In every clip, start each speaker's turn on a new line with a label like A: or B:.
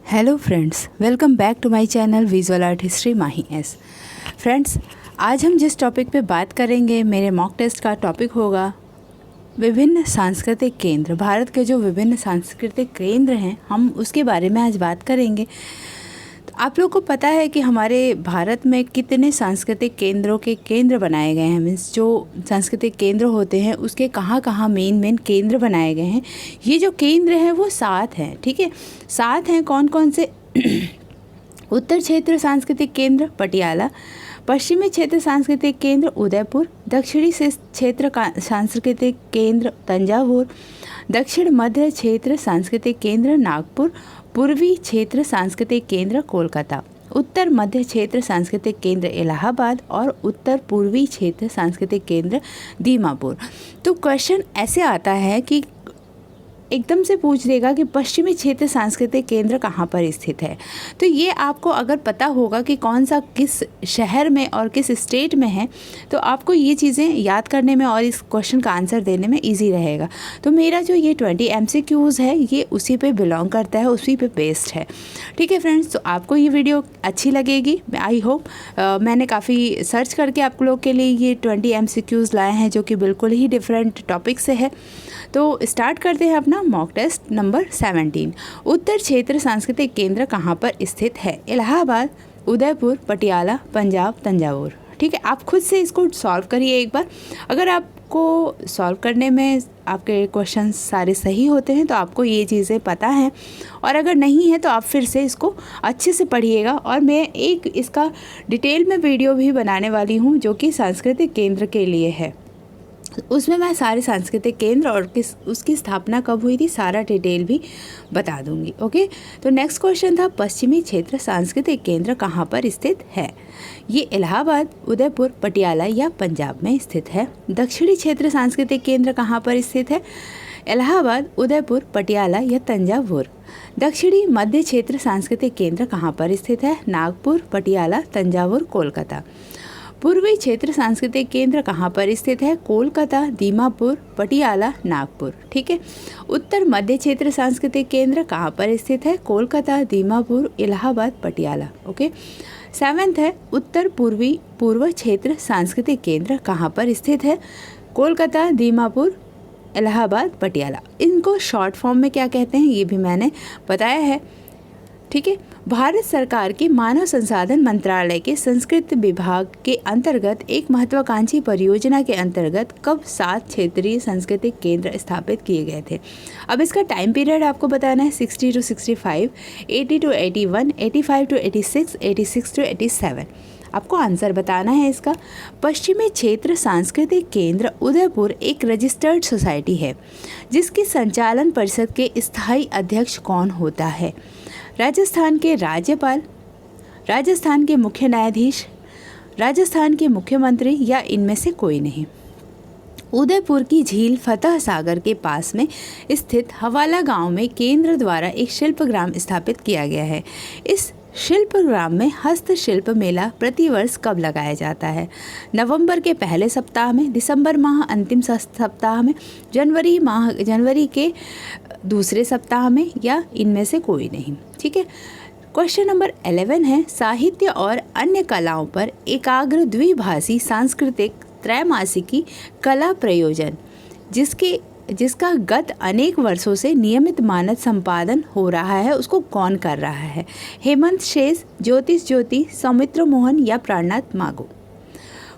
A: Hello friends, welcome back to my channel visual art history Mahi S. Friends, आज हम जिस topic पे बात करेंगे, मेरे मॉक टेस्ट का टॉपिक होगा विभिन्न सांस्कृतिक केंद्र। भारत के जो विभिन्न सांस्कृतिक केंद्र हैं, हम उसके बारे में आज बात करेंगे। तो आप लोग को पता है कि हमारे भारत में कितने सांस्कृतिक केंद्रों के केंद्र बनाए गए हैं। मीन्स जो सांस्कृतिक केंद्र होते हैं उसके कहाँ कहाँ मेन केंद्र बनाए गए हैं। ये जो केंद्र हैं वो 7 हैं। ठीक है, 7 हैं। कौन कौन से? उत्तर क्षेत्र सांस्कृतिक केंद्र पटियाला, पश्चिमी क्षेत्र सांस्कृतिक केंद्र उदयपुर, दक्षिणी क्षेत्र सांस्कृतिक केंद्र तंजावुर, दक्षिण मध्य क्षेत्र सांस्कृतिक केंद्र नागपुर, पूर्वी क्षेत्र सांस्कृतिक केंद्र कोलकाता, उत्तर मध्य क्षेत्र सांस्कृतिक केंद्र इलाहाबाद और उत्तर पूर्वी क्षेत्र सांस्कृतिक केंद्र दीमापुर। तो क्वेश्चन ऐसे आता है कि एकदम से पूछ देगा कि पश्चिमी क्षेत्र सांस्कृतिक केंद्र कहाँ पर स्थित है। तो ये आपको अगर पता होगा कि कौन सा किस शहर में और किस स्टेट में है, तो आपको ये चीज़ें याद करने में और इस क्वेश्चन का आंसर देने में इजी रहेगा। तो मेरा जो ये 20 MCQs है ये उसी पे बिलोंग करता है, उसी पे बेस्ड है। ठीक है फ्रेंड्स, तो आपको ये वीडियो अच्छी लगेगी, आई होप। मैंने काफ़ी सर्च करके आप लोग के लिए ये 20 MCQs लाए हैं जो कि बिल्कुल ही डिफरेंट टॉपिक से है। तो स्टार्ट करते हैं अपना मॉक टेस्ट नंबर 17। उत्तर क्षेत्र सांस्कृतिक केंद्र कहाँ पर स्थित है? इलाहाबाद, उदयपुर, पटियाला, पंजाब, तंजावुर। ठीक है, आप खुद से इसको सॉल्व करिए एक बार। अगर आपको सॉल्व करने में आपके क्वेश्चन सारे सही होते हैं तो आपको ये चीज़ें पता हैं, और अगर नहीं है तो आप फिर से इसको अच्छे से पढ़िएगा। और मैं एक इसका डिटेल में वीडियो भी बनाने वाली हूँ जो कि सांस्कृतिक केंद्र के लिए है। उसमें मैं सारे सांस्कृतिक केंद्र और उसकी स्थापना कब हुई थी सारा डिटेल भी बता दूंगी। ओके, तो नेक्स्ट क्वेश्चन था पश्चिमी क्षेत्र सांस्कृतिक केंद्र कहाँ पर स्थित है? ये इलाहाबाद, उदयपुर, पटियाला या पंजाब में स्थित है। दक्षिणी क्षेत्र सांस्कृतिक केंद्र कहाँ पर स्थित है? इलाहाबाद, उदयपुर, पटियाला या तंजावुर। दक्षिणी मध्य क्षेत्र सांस्कृतिक केंद्र कहाँ पर स्थित है? नागपुर, पटियाला, तंजावुर, कोलकाता। पूर्वी क्षेत्र सांस्कृतिक केंद्र कहाँ पर स्थित है? कोलकाता, दीमापुर, पटियाला, नागपुर। ठीक है, उत्तर मध्य क्षेत्र सांस्कृतिक केंद्र कहाँ पर स्थित है? कोलकाता, दीमापुर, इलाहाबाद, पटियाला। ओके, 7th है उत्तर पूर्व क्षेत्र सांस्कृतिक केंद्र कहाँ पर स्थित है? कोलकाता, दीमापुर, इलाहाबाद, पटियाला। इनको शॉर्ट फॉर्म में क्या कहते हैं ये भी मैंने बताया है। ठीक है, भारत सरकार के मानव संसाधन मंत्रालय के संस्कृत विभाग के अंतर्गत एक महत्वाकांक्षी परियोजना के अंतर्गत कब 7 क्षेत्रीय सांस्कृतिक केंद्र स्थापित किए गए थे? अब इसका टाइम पीरियड आपको बताना है। 60 to 65, 80 to 81, 85 to 86, 86 to 87। आपको आंसर बताना है इसका। पश्चिमी क्षेत्र सांस्कृतिक केंद्र उदयपुर एक रजिस्टर्ड सोसाइटी है जिसकी संचालन परिषद के स्थायी अध्यक्ष कौन होता है? राजस्थान के राज्यपाल, राजस्थान के मुख्य न्यायाधीश, राजस्थान के मुख्यमंत्री या इनमें से कोई नहीं। उदयपुर की झील फतह सागर के पास में स्थित हवाला गांव में केंद्र द्वारा एक शिल्पग्राम स्थापित किया गया है। इस शिल्पग्राम में हस्तशिल्प मेला प्रतिवर्ष कब लगाया जाता है? नवंबर के पहले सप्ताह में, दिसंबर माह अंतिम सप्ताह में, जनवरी के दूसरे सप्ताह में या इनमें से कोई नहीं। ठीक है, क्वेश्चन नंबर 11 है साहित्य और अन्य कलाओं पर एकाग्र द्विभाषी सांस्कृतिक त्रैमासिकी कला प्रयोजन जिसका गत अनेक वर्षों से नियमित मानद संपादन हो रहा है उसको कौन कर रहा है? हेमंत शेष, ज्योति, सौमित्र मोहन या प्राणनाथ मागो।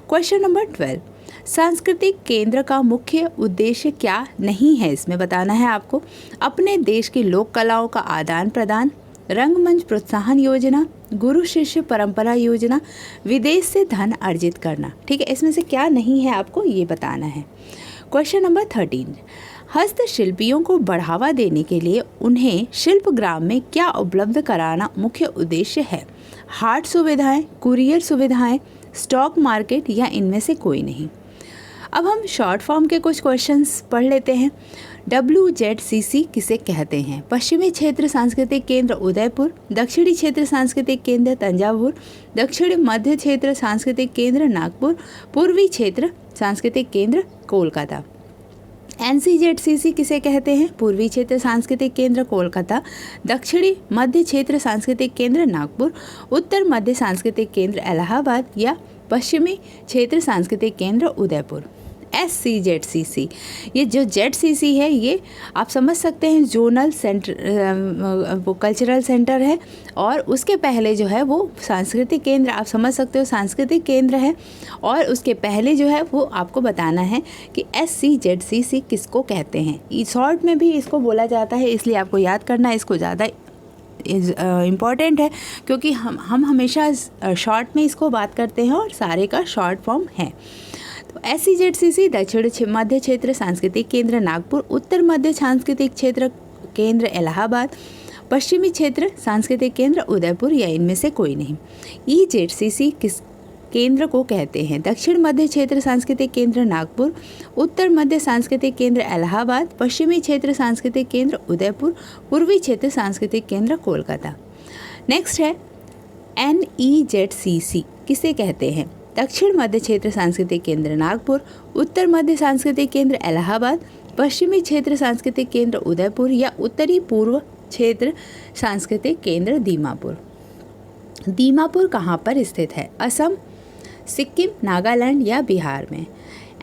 A: क्वेश्चन नंबर 12, सांस्कृतिक केंद्र का मुख्य उद्देश्य क्या नहीं है? इसमें बताना है आपको। अपने देश की लोक कलाओं का आदान प्रदान, रंगमंच प्रोत्साहन योजना, गुरु शिष्य परंपरा योजना, विदेश से धन अर्जित करना। ठीक है, इसमें से क्या नहीं है आपको ये बताना है। क्वेश्चन नंबर 13, हस्तशिल्पियों को बढ़ावा देने के लिए उन्हें शिल्पग्राम में क्या उपलब्ध कराना मुख्य उद्देश्य है? हाट सुविधाएं, कुरियर सुविधाएं, स्टॉक मार्केट या इनमें से कोई नहीं। अब हम शॉर्ट फॉर्म के कुछ क्वेश्चंस पढ़ लेते हैं। WZCC किसे कहते हैं? पश्चिमी क्षेत्र सांस्कृतिक केंद्र उदयपुर, दक्षिणी क्षेत्र सांस्कृतिक केंद्र तंजावुर, दक्षिण मध्य क्षेत्र सांस्कृतिक केंद्र नागपुर, पूर्वी क्षेत्र सांस्कृतिक केंद्र कोलकाता। NCZCC किसे कहते हैं? पूर्वी क्षेत्र सांस्कृतिक केंद्र कोलकाता, दक्षिणी मध्य क्षेत्र सांस्कृतिक केंद्र नागपुर, उत्तर मध्य सांस्कृतिक केंद्र इलाहाबाद या पश्चिमी क्षेत्र सांस्कृतिक केंद्र उदयपुर। SCZCC, ये जो ZCC है ये आप समझ सकते हैं जोनल सेंटर, वो कल्चरल सेंटर है, और उसके पहले जो है वो सांस्कृतिक केंद्र, आप समझ सकते हो सांस्कृतिक केंद्र है, और उसके पहले जो है वो आपको बताना है कि SCZCC किसको कहते हैं। शॉर्ट में भी इसको बोला जाता है, इसलिए आपको याद करना इसको ज़्यादा इम्पॉर्टेंट है, क्योंकि हम हमेशा शॉर्ट में इसको बात करते हैं और सारे का शॉर्ट फॉर्म है। तो SCZCC दक्षिण मध्य क्षेत्र सांस्कृतिक केंद्र नागपुर, उत्तर मध्य सांस्कृतिक क्षेत्र केंद्र इलाहाबाद, पश्चिमी क्षेत्र सांस्कृतिक केंद्र उदयपुर या इनमें से कोई नहीं। EZCC किस केंद्र को कहते हैं? दक्षिण मध्य क्षेत्र सांस्कृतिक केंद्र नागपुर, उत्तर मध्य सांस्कृतिक केंद्र इलाहाबाद, पश्चिमी क्षेत्र सांस्कृतिक केंद्र उदयपुर, पूर्वी क्षेत्र सांस्कृतिक केंद्र कोलकाता। नेक्स्ट है NEZCC किसे कहते हैं? दक्षिण मध्य क्षेत्र सांस्कृतिक केंद्र नागपुर, उत्तर मध्य सांस्कृतिक केंद्र इलाहाबाद, पश्चिमी क्षेत्र सांस्कृतिक केंद्र उदयपुर या उत्तरी पूर्व क्षेत्र सांस्कृतिक केंद्र दीमापुर। दीमापुर कहाँ पर स्थित है? असम, सिक्किम, नागालैंड या बिहार में।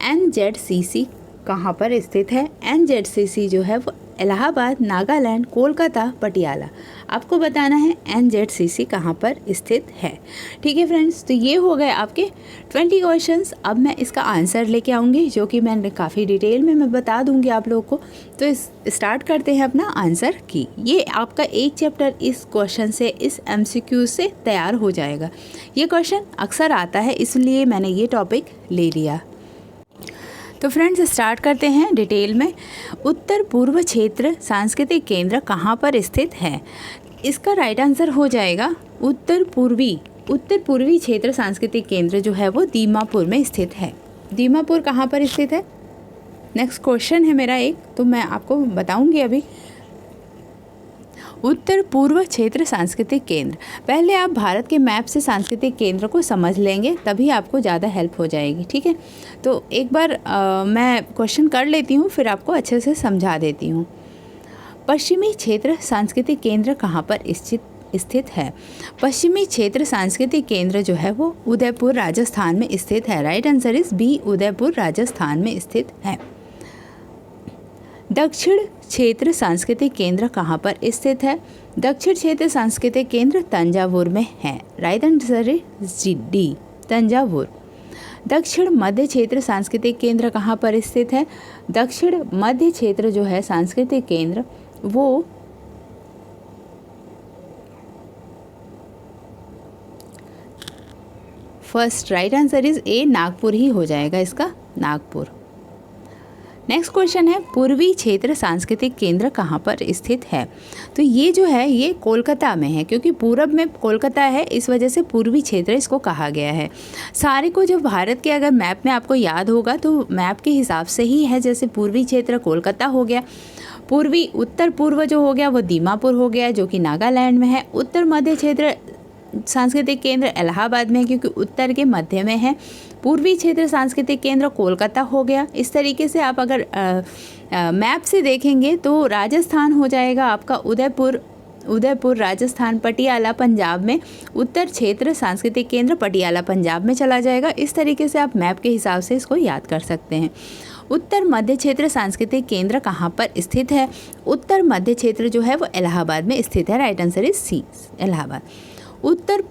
A: NZCC कहाँ पर स्थित है? NZCC जो है वो इलाहाबाद, नागालैंड, कोलकाता, पटियाला। आपको बताना है NZCC कहाँ पर स्थित है। ठीक है फ्रेंड्स, तो ये हो गए आपके 20 क्वेश्चंस। अब मैं इसका आंसर लेके आऊँगी, जो कि मैंने काफ़ी डिटेल में मैं बता दूँगी आप लोगों को। तो स्टार्ट करते हैं अपना आंसर की। ये आपका एक चैप्टर इस क्वेश्चन से, इस MCQ से तैयार हो जाएगा। ये क्वेश्चन अक्सर आता है, इसलिए मैंने ये टॉपिक ले लिया। तो फ्रेंड्स स्टार्ट करते हैं डिटेल में। उत्तर पूर्व क्षेत्र सांस्कृतिक केंद्र कहाँ पर स्थित है? इसका राइट आंसर हो जाएगा उत्तर पूर्वी क्षेत्र सांस्कृतिक केंद्र जो है वो दीमापुर में स्थित है। दीमापुर कहाँ पर स्थित है? नेक्स्ट क्वेश्चन है मेरा एक, तो मैं आपको बताऊंगी अभी। उत्तर पूर्व क्षेत्र सांस्कृतिक केंद्र, पहले आप भारत के मैप से सांस्कृतिक केंद्र को समझ लेंगे, तभी आपको ज़्यादा हेल्प हो जाएगी। ठीक है, तो एक बार मैं क्वेश्चन कर लेती हूँ, फिर आपको अच्छे से समझा देती हूँ। पश्चिमी क्षेत्र सांस्कृतिक केंद्र कहाँ पर स्थित है? पश्चिमी क्षेत्र सांस्कृतिक केंद्र जो है वो उदयपुर राजस्थान में स्थित है। Right answer is B, Udaipur Rajasthan में स्थित है। दक्षिण क्षेत्र सांस्कृतिक केंद्र कहाँ पर स्थित है? दक्षिण क्षेत्र सांस्कृतिक केंद्र तंजावुर में है। Right answer is D, Thanjavur. दक्षिण मध्य क्षेत्र सांस्कृतिक केंद्र कहाँ पर स्थित है? दक्षिण मध्य क्षेत्र जो है सांस्कृतिक केंद्र वो first, right answer is A, Nagpur ही हो जाएगा इसका, नागपुर। नेक्स्ट क्वेश्चन है पूर्वी क्षेत्र सांस्कृतिक केंद्र कहाँ पर स्थित है? तो ये जो है ये कोलकाता में है, क्योंकि पूरब में कोलकाता है, इस वजह से पूर्वी क्षेत्र इसको कहा गया है। सारे को जब भारत के अगर मैप में आपको याद होगा तो मैप के हिसाब से ही है, जैसे पूर्वी क्षेत्र कोलकाता हो गया, पूर्वी उत्तर पूर्व जो हो गया वो दीमापुर हो गया जो कि नागालैंड में है, उत्तर मध्य क्षेत्र सांस्कृतिक केंद्र इलाहाबाद में क्योंकि उत्तर के मध्य में है, पूर्वी क्षेत्र सांस्कृतिक केंद्र कोलकाता हो गया। इस तरीके से आप अगर मैप से देखेंगे तो राजस्थान हो जाएगा आपका उदयपुर राजस्थान, पटियाला पंजाब में, उत्तर क्षेत्र सांस्कृतिक केंद्र पटियाला पंजाब में चला जाएगा। इस तरीके से आप मैप के हिसाब से इसको याद कर सकते हैं। उत्तर मध्य क्षेत्र सांस्कृतिक केंद्र कहाँ पर स्थित है? उत्तर मध्य क्षेत्र जो है वो इलाहाबाद में स्थित है। Right answer is C, Allahabad. उत्तर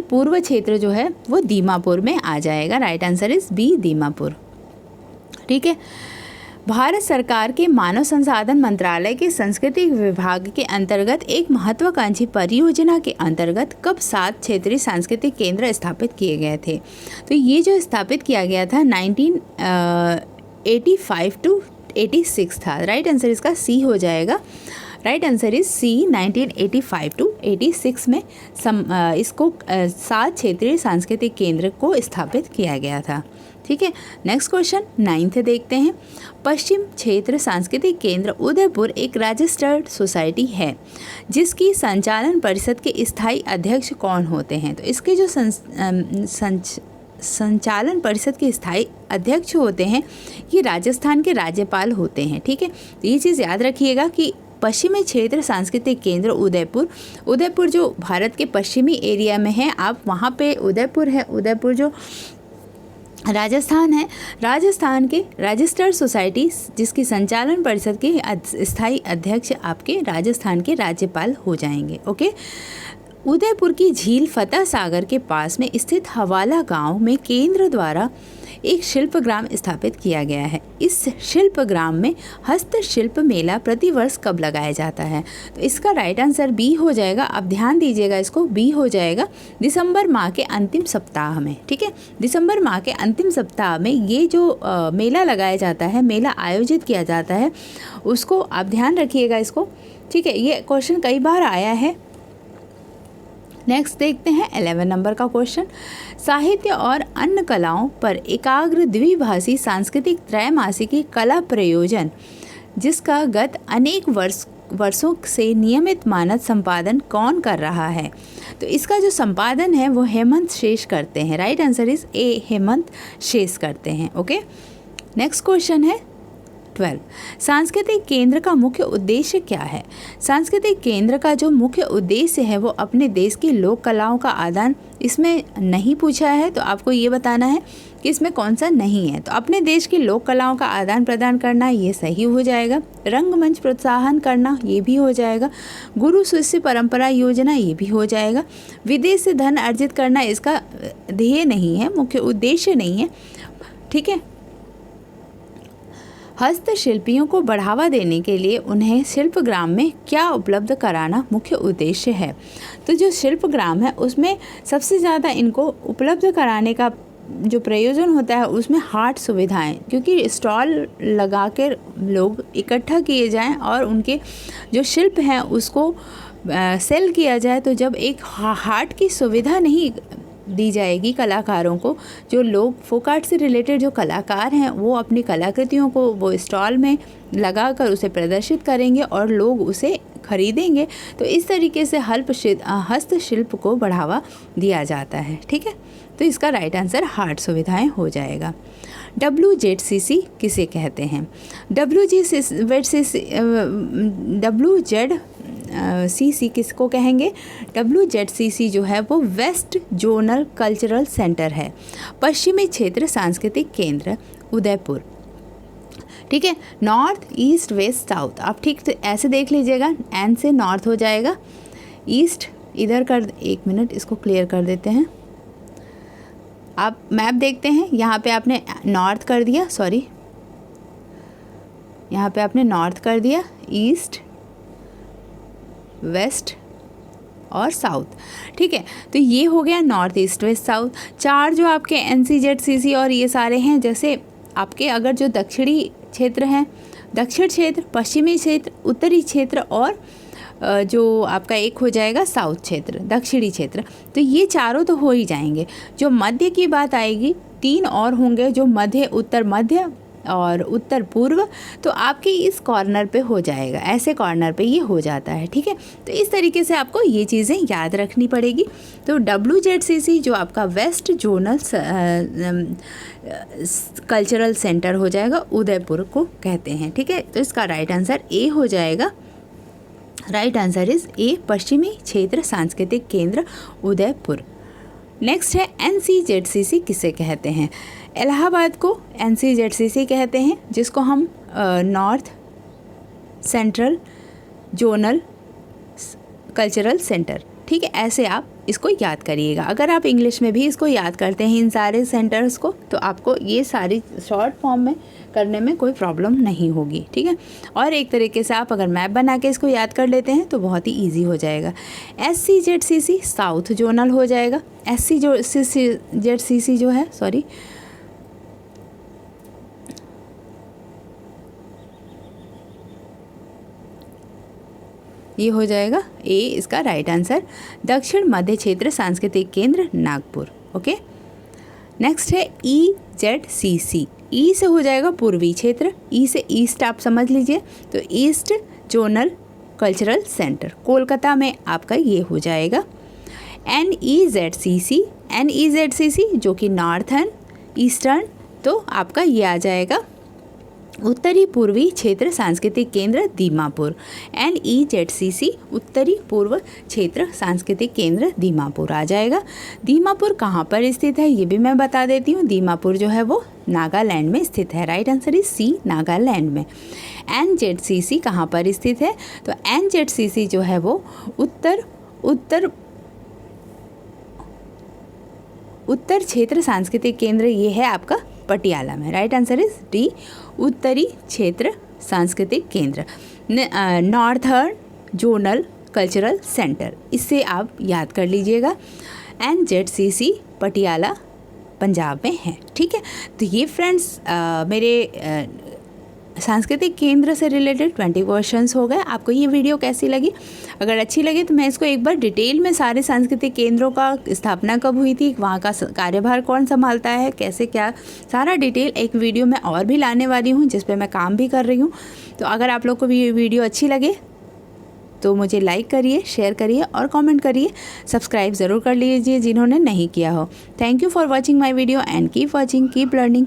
A: पूर्व क्षेत्र जो है वो दीमापुर में आ जाएगा। Right answer is B, Dimapur. ठीक है, भारत सरकार के मानव संसाधन मंत्रालय के संस्कृति विभाग के अंतर्गत एक महत्वाकांक्षी परियोजना के अंतर्गत कब 7 क्षेत्रीय सांस्कृतिक केंद्र स्थापित किए गए थे? तो ये जो स्थापित किया गया था 1985 टू 86 था। राइट आंसर इसका सी हो जाएगा। Right answer is C, 1985 to 86 में इसको 7 क्षेत्रीय सांस्कृतिक केंद्र को स्थापित किया गया था। ठीक है, नेक्स्ट क्वेश्चन 9th देखते हैं। पश्चिम क्षेत्र सांस्कृतिक केंद्र उदयपुर एक रजिस्टर्ड सोसाइटी है जिसकी संचालन परिषद के स्थायी अध्यक्ष कौन होते हैं? तो इसके जो संचालन परिषद के स्थायी अध्यक्ष होते हैं ये राजस्थान के राज्यपाल होते हैं। ठीक है, तो ये चीज़ याद रखिएगा कि पश्चिमी क्षेत्र सांस्कृतिक केंद्र उदयपुर जो भारत के पश्चिमी एरिया में है, आप वहाँ पे उदयपुर है, उदयपुर जो राजस्थान है, राजस्थान के रजिस्टर्ड सोसाइटी जिसकी संचालन परिषद के स्थायी अध्यक्ष आपके राजस्थान के राज्यपाल हो जाएंगे। ओके, उदयपुर की झील फतेह सागर के पास में स्थित हवाला गांव में केंद्र द्वारा एक शिल्पग्राम स्थापित किया गया है। इस शिल्पग्राम में हस्तशिल्प मेला प्रतिवर्ष कब लगाया जाता है? तो इसका राइट आंसर बी हो जाएगा। आप ध्यान दीजिएगा, इसको बी हो जाएगा दिसंबर माह के अंतिम सप्ताह में। ठीक है, दिसंबर माह के अंतिम सप्ताह में ये जो मेला लगाया जाता है, मेला आयोजित किया जाता है, उसको आप ध्यान रखिएगा इसको। ठीक है, ये क्वेश्चन कई बार आया है। नेक्स्ट देखते हैं 11 नंबर का क्वेश्चन। साहित्य और अन्य कलाओं पर एकाग्र द्विभाषी सांस्कृतिक त्रैमासिकी कला प्रयोजन जिसका गत अनेक वर्षों से नियमित मानद संपादन कौन कर रहा है? तो इसका जो संपादन है वो हेमंत शेष करते हैं। राइट आंसर इज ए, हेमंत शेष करते हैं। ओके, नेक्स्ट क्वेश्चन है 12। सांस्कृतिक केंद्र का मुख्य उद्देश्य क्या है? सांस्कृतिक केंद्र का जो मुख्य उद्देश्य है वो अपने देश की लोक कलाओं का आदान, इसमें नहीं पूछा है तो आपको ये बताना है कि इसमें कौन सा नहीं है। तो अपने देश की लोक कलाओं का आदान प्रदान करना, ये सही हो जाएगा। रंगमंच प्रोत्साहन करना, ये भी हो जाएगा। गुरु शिष्य परंपरा योजना, ये भी हो जाएगा। विदेश से धन अर्जित करना इसका ध्येय नहीं है, मुख्य उद्देश्य नहीं है। ठीक है, हस्तशिल्पियों को बढ़ावा देने के लिए उन्हें शिल्पग्राम में क्या उपलब्ध कराना मुख्य उद्देश्य है? तो जो शिल्पग्राम है उसमें सबसे ज़्यादा इनको उपलब्ध कराने का जो प्रयोजन होता है उसमें हाट सुविधाएं, क्योंकि स्टॉल लगा कर लोग इकट्ठा किए जाएं और उनके जो शिल्प हैं उसको सेल किया जाए। तो जब एक हाट की सुविधा नहीं दी जाएगी कलाकारों को, जो लोग फोक आर्ट से रिलेटेड जो कलाकार हैं वो अपनी कलाकृतियों को वो स्टॉल में लगाकर उसे प्रदर्शित करेंगे और लोग उसे खरीदेंगे। तो इस तरीके से हस्तशिल्प को बढ़ावा दिया जाता है। ठीक है, तो इसका राइट आंसर हाट सुविधाएं हो जाएगा। WZCC किसे कहते हैं? WZCC किसको कहेंगे? WZCC जो है वो वेस्ट जोनल कल्चरल सेंटर है, पश्चिमी क्षेत्र सांस्कृतिक केंद्र उदयपुर। ठीक है, नॉर्थ ईस्ट वेस्ट साउथ, आप ठीक से ऐसे देख लीजिएगा, एन से नॉर्थ हो जाएगा, ईस्ट इधर कर, एक मिनट इसको क्लियर कर देते हैं। आप मैप देखते हैं, यहाँ पे आपने नॉर्थ कर दिया, सॉरी यहाँ पे आपने नॉर्थ कर दिया, ईस्ट वेस्ट और साउथ। ठीक है, तो ये हो गया नॉर्थ ईस्ट वेस्ट साउथ। चार जो आपके NCZCC और ये सारे हैं, जैसे आपके अगर जो दक्षिणी क्षेत्र हैं, दक्षिण क्षेत्र, पश्चिमी क्षेत्र, उत्तरी क्षेत्र और जो आपका एक हो जाएगा साउथ क्षेत्र, दक्षिणी क्षेत्र। तो ये चारों तो हो ही जाएंगे। जो मध्य की बात आएगी, 3 और होंगे, जो मध्य, उत्तर मध्य और उत्तर पूर्व। तो आपके इस कॉर्नर पे हो जाएगा, ऐसे कॉर्नर पे ये हो जाता है। ठीक है, तो इस तरीके से आपको ये चीज़ें याद रखनी पड़ेगी। तो WZCC जो आपका वेस्ट जोनल कल्चरल सेंटर हो जाएगा, उदयपुर को कहते हैं। ठीक है, तो इसका राइट आंसर ए हो जाएगा। राइट आंसर इज ए, पश्चिमी क्षेत्र सांस्कृतिक केंद्र उदयपुर। नेक्स्ट है NCZCC किसे कहते हैं? इलाहाबाद को NCZCC कहते हैं, जिसको हम north central zonal cultural centre. ठीक है, ऐसे आप इसको याद करिएगा। अगर आप इंग्लिश में भी इसको याद करते हैं इन सारे सेंटर्स को, तो आपको ये सारी शॉर्ट फॉर्म में करने में कोई प्रॉब्लम नहीं होगी। ठीक है, और एक तरीके से आप अगर मैप बना के इसको याद कर लेते हैं तो बहुत ही ईजी हो जाएगा। SCZCC साउथ जोनल हो जाएगा। SCZCC जो है, सॉरी, ये हो जाएगा ए, इसका राइट आंसर। दक्षिण मध्य क्षेत्र सांस्कृतिक केंद्र नागपुर। ओके, नेक्स्ट है EZCC। ई से हो जाएगा पूर्वी क्षेत्र, ई से ईस्ट आप समझ लीजिए, तो east zonal cultural centre Kolkata में आपका ये हो जाएगा। NEZCC NEZCC जो कि नॉर्थर्न ईस्टर्न, तो आपका ये आ जाएगा उत्तरी पूर्वी क्षेत्र सांस्कृतिक केंद्र दीमापुर। NEZCC उत्तरी पूर्व क्षेत्र सांस्कृतिक केंद्र दीमापुर आ जाएगा। दीमापुर कहाँ पर स्थित है ये भी मैं बता देती हूँ। दीमापुर जो है वो नागालैंड में स्थित है। Right answer is C, Nagaland में। NZCC कहाँ पर स्थित है, तो NZCC जो है वो उत्तर क्षेत्र सांस्कृतिक केंद्र ये है आपका पटियाला में। राइट आंसर इज डी, उत्तरी क्षेत्र सांस्कृतिक केंद्र। नॉर्थर्न जोनल कल्चरल सेंटर, इससे आप याद कर लीजिएगा। NZCC पटियाला पंजाब में है। ठीक है, तो ये फ्रेंड्स मेरे सांस्कृतिक केंद्र से रिलेटेड 20 क्वेश्चंस हो गए। आपको ये वीडियो कैसी लगी? अगर अच्छी लगी तो मैं इसको एक बार डिटेल में सारे सांस्कृतिक केंद्रों का स्थापना कब हुई थी, वहाँ का कार्यभार कौन संभालता है, कैसे क्या, सारा डिटेल एक वीडियो में और भी लाने वाली हूँ जिस पे मैं काम भी कर रही हूँ। तो अगर आप लोग को भी ये वीडियो अच्छी लगे तो मुझे लाइक करिए, शेयर करिए और कमेंट करिए। सब्सक्राइब ज़रूर कर लीजिए जिन्होंने नहीं किया हो। Thank you for watching my video and keep watching, keep learning.